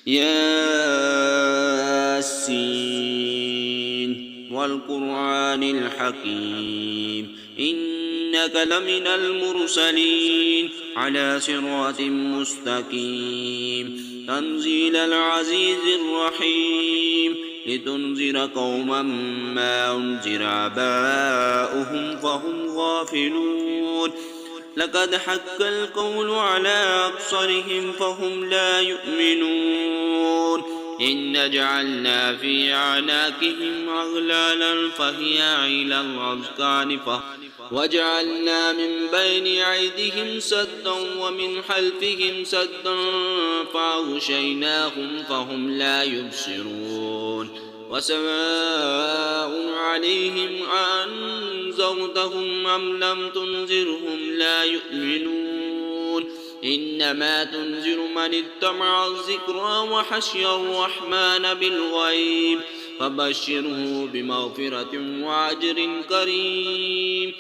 ياسين والقرآن الحكيم إنك لمن المرسلين على صراط مستقيم تنزيل العزيز الرحيم لتنذر قوما ما أنذر آباؤهم فهم غافلون لقد حق القول على أكثرهم فهم لا يؤمنون إن جعلنا في أعناقهم أغلالا فهي إلى الأذقان وجعلنا من بين أيديهم سدا ومن خلفهم سدا فأغشيناهم فهم لا يبصرون وسواء عليهم أنذرتهم أم لم تنذرهم لا يؤمنون إنما تنذر من اتبع الذكر وخشي الرحمن بالغيب فبشره بمغفرة وأجر كريم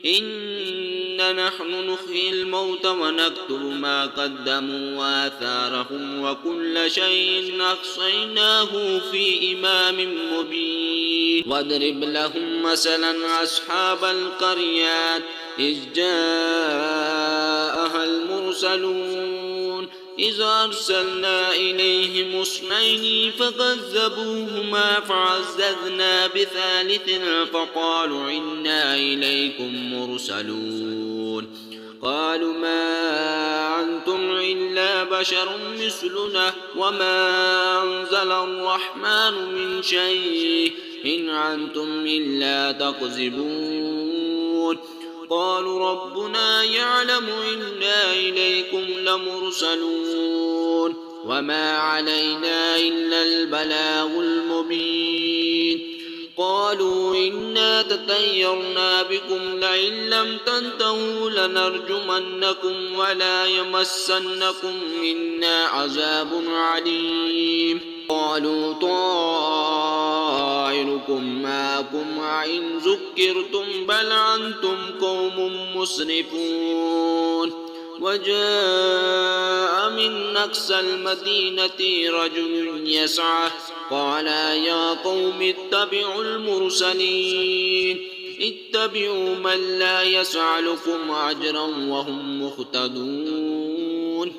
إنا نحن نحيي الموتى ونكتب ما قدموا وآثارهم وكل شيء أحصيناه في إمام مبين واضرب لهم مثلا أصحاب القريات إذ جاءها المرسلون إذ أرسلنا إليهم اثنين فكذبوهما فعززنا بثالث فقالوا إنا إليكم مرسلون قالوا ما أنتم إلا بشر مثلنا وما أنزل الرحمن من شيء إن أنتم إلا تكذبون قالوا ربنا يعلم إنا إليكم لمرسلون وما علينا إلا البلاغ المبين قالوا إنا تطيرنا بكم لئن لم تنتهوا لنرجمنكم ولا يمسنكم منا عذاب عليم قالوا طائركم معكم وإن ذكرتم بل أنتم قوم مسرفون وجاء من أقصى المدينة رجل يسعى قال يا قوم اتبعوا المرسلين اتبعوا من لا يسألكم أجرا وهم مهتدون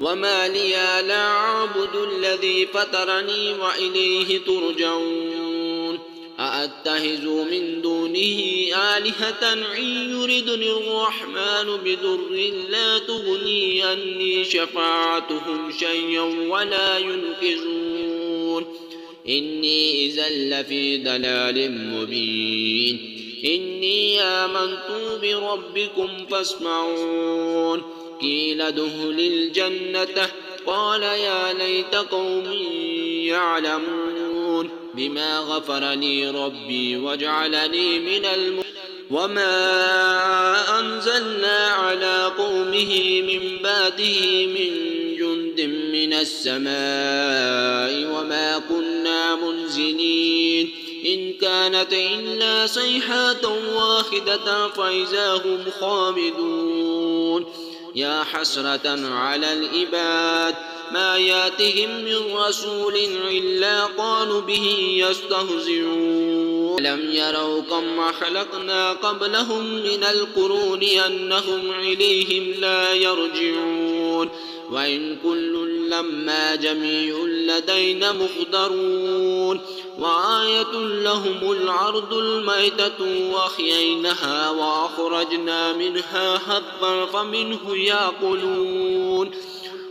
وما لي لا أعبد الذي فطرني وإليه ترجعون أأتخذ من دونه آلهة إن يردني الرحمن بضر لا تغني عني شفاعتهم شيئا ولا ينقذون إني إذا لفي ضلال مبين إني آمنت بربكم فاسمعون قيل ادخل الجنة قال يا ليت قومي يعلمون بما غفر لي ربي وجعلني من وما أنزلنا على قومه من بعده من جند من السماء وما كنا منزلين إن كانت إلا صيحة واحدة فإذا هم خامدون يا حسرة على العباد ما ياتهم من رسول إلا قالوا به يستهزئون ألم يروا كم خلقنا قبلهم من القرون أنهم إليهم لا يرجعون وإن كل لما جميع لدينا محضرون وآية لهم الأرض الميتة وأحييناها وأخرجنا منها حبا فمنه يأكلون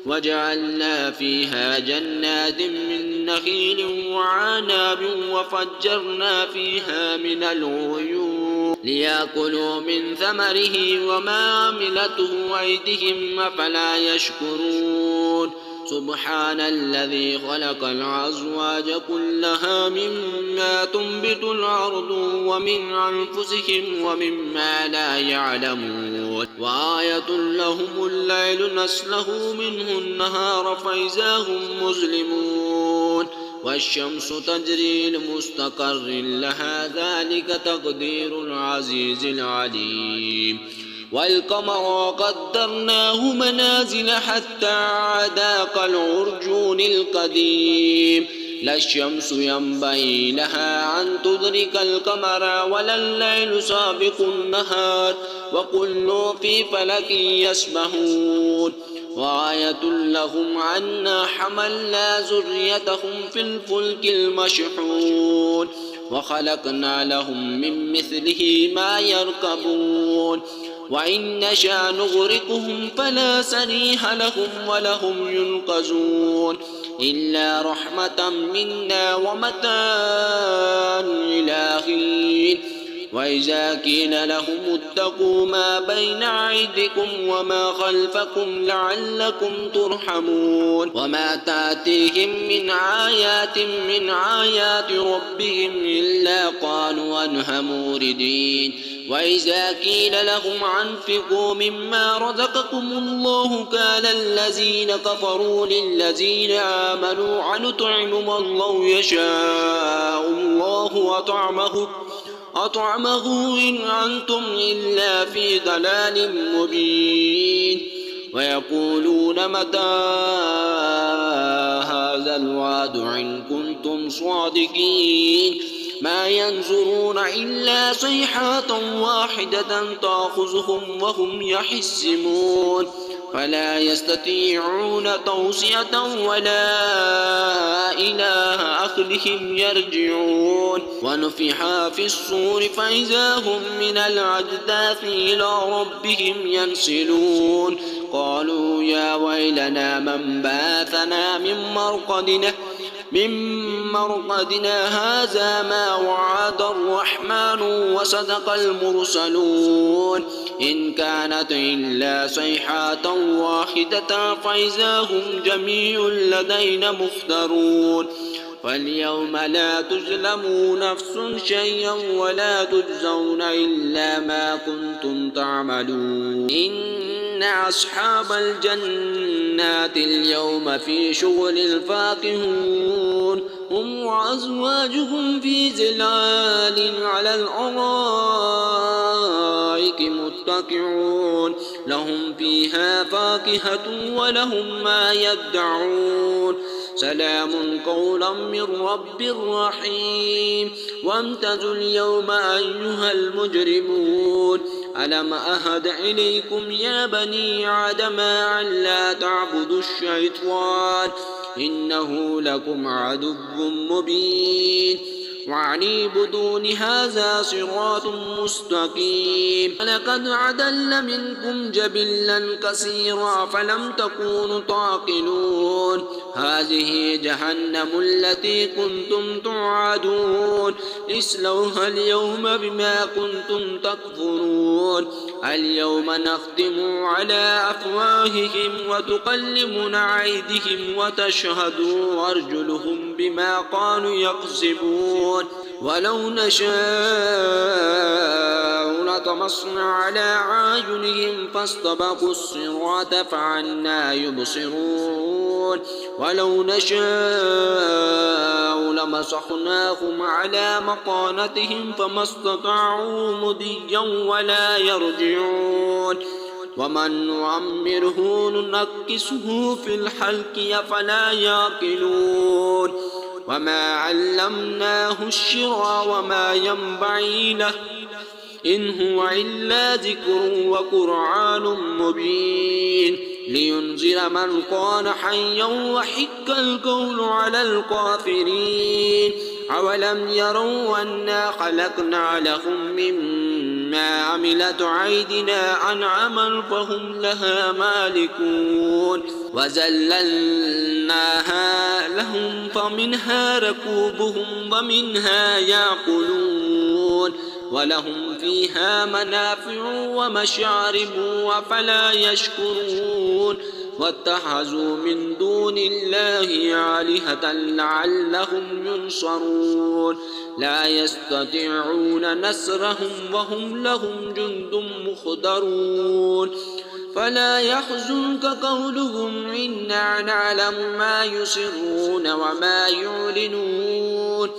وجعلنا فيها جنات من نخيل وعناب وفجرنا فيها من العيون ليأكلوا من ثمره وما عملته أيديهم أفلا يشكرون سبحان الذي خلق الأزواج كلها مما تنبت الأرض ومن أنفسهم ومما لا يعلمون وآية لهم الليل نسلخ منه النهار فإذا هم مظلمون والشمس تجري لمستقر لها ذلك تقدير العزيز العليم والقمر قدرناه منازل حتى عادا كالعرجون القديم لا الشمس ينبغي لها أن تدرك القمر ولا الليل سابق النهار وكل في فلك يسبحون وآية لهم عنا حملنا ذريتهم في الفلك المشحون وخلقنا لهم من مثله ما يركبون وإن نشأ نغرقهم فلا سريح لهم ولهم ينقذون إلا رحمة منا ومتاعا إلى حين وإذا قيل لهم اتقوا ما بين أيديكم وما خلفكم لعلكم ترحمون وما تأتيهم من آيات ربهم إلا قالوا عنها موردين وإذا قيل لهم أنفقوا مما رزقكم الله قال الذين كفروا للذين آمنوا أنطعم من الله يشاء الله أطعمه إن أنتم إلا في ضلال مبين ويقولون متى هذا الوعد إن كنتم صادقين ما ينظرون إلا صيحة واحدة تأخذهم وهم يحسمون فلا يستطيعون توصية ولا إلى أهلهم يرجعون ونفخ في الصور فإذا هم من الأجداث إلى ربهم ينسلون قالوا يا ويلنا من بعثنا من مرقدنا هذا ما وعد الرحمن وصدق المرسلون إن كانت إلا صيحة واحدة فإذا هم جميع لدينا محضرون فاليوم لا تظلمون نفس شيئا ولا تجزون إلا ما كنتم تعملون إن أصحاب الجنات اليوم في شغل فاكهون هم وأزواجهم في ظلال على الأرائك متكئون لهم فيها فاكهة ولهم ما يدعون سلام قولا من رب رحيم وامتازوا اليوم أيها المجرمون ألم أهد إليكم يا بني آدم أن لا تعبدوا الشيطان إنه لكم عدو مبين وأن اعبدون هذا صراط مستقيم لقد عدل منكم جبلا كثيرا فلم تكونوا تعقلون هذه جهنم التي كنتم توعدون اصلوها اليوم بما كنتم تكفرون اليوم نختم على أفواههم وتكلمنا أيديهم وتشهد أرجلهم بما قالوا يكسبون ولو نشاء لطمسنا على أعينهم فاستبقوا الصراط فعنا يبصرون ولو نشاء لمسخناهم على مكانتهم فما استطاعوا مضيا ولا يرجعون ومن نعمره ننكسه في الخلق أفلا يعقلون وما علمناه الشعر وما ينبغي له إن هو إلا ذكر وقرآن مبين لينذر من كان حيا وحق القول على الكافرين أولم يروا أنا خلقنا لهم مما عملت أيدينا أنعاما فهم لها مالكون وذللناها لهم فمنها ركوبهم ومنها يأكلون ولهم فيها منافع ومشارب أفلا يشكرون واتخذوا من دون الله آلهة لعلهم ينصرون لا يستطيعون نصرهم وهم لهم جند مخضرون فلا يحزنك قولهم إنا نعلم ما يسرون وما يعلنون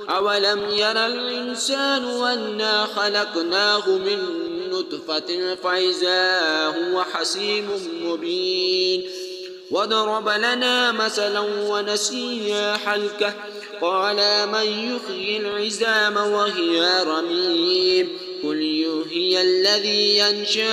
أولم يرى الإنسان أنا خلقناه من نطفة فإذا هو حسيم مبين وضرب لنا مثلا ونسي خلقه قال من يحيي العظام وهي رميم قل يحيي الذي ينشأها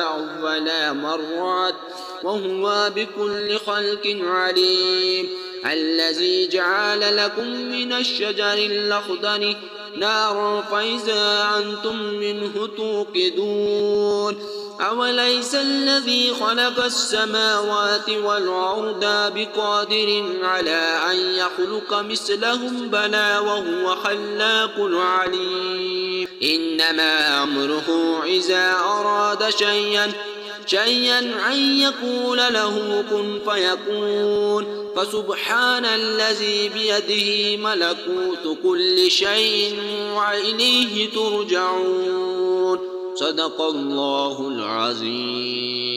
أول مرة وهو بكل خلق عليم الذي جعل لكم من الشجر الأخضر نارا فإذا أنتم منه توقدون أوليس الذي خلق السماوات والأرض بقادر على أن يخلق مثلهم بلى وهو خلاق العليم إنما أمره إذا أراد شيئا أن يقول له كن فيكون فسبحان الذي بيده ملكوت كل شيء وإليه ترجعون صدق الله العظيم.